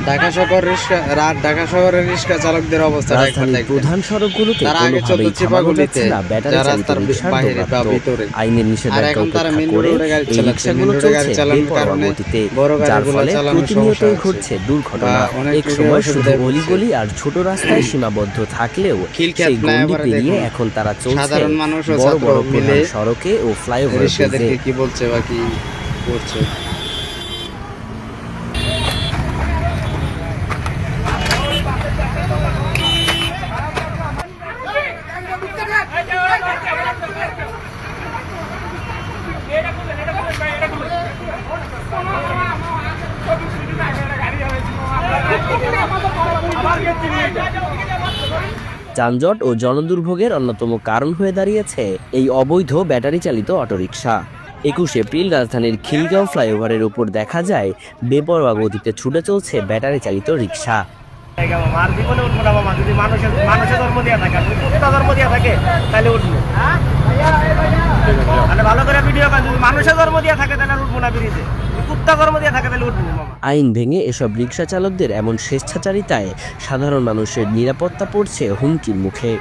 ঢাকা শহরের রিক্সা চালকদের অবস্থা রাজধানীর প্রধান সড়কগুলোতে কোনোভাবেই থামানো যাচ্ছে না ব্যাটারি চালিত রিকশার দৌরাত্ম্য। আইনের নিষেধাজ্ঞা উপেক্ষা করে এই রিকশাগুলো চলছে বেপরোয়া গতিতে, যার ফলে প্রতিনিয়তই ঘটছে দুর্ঘটনা। এক সময় শুধু অলিগলি আর ছোট রাস্তায় সীমাবদ্ধ থাকলেও সেই গণ্ডি পেরিয়ে এখন তারা চলছে বড় বড় প্রধান সড়কে ও ফ্লাইওভারে। কি বলছে বা কি করছে। যানজট ও জনদুর্ভোগের অন্যতম কারণ হয়ে দাঁড়িয়েছে এই অবৈধ ব্যাটারি চালিত অটোরিকশা। 21 এপ্রিল রাজধানীর খিলগাঁও ফ্লাইওভারের উপর দেখা যায় বেপরোয়া গতিতে ছুটে চলছে ব্যাটারি চালিত রিকশা। আইন ভেঙে এসব রিকশা চালকদের এমন স্বেচ্ছাচারিতায় সাধারণ মানুষের নিরাপত্তা পড়ছে হুমকির মুখে।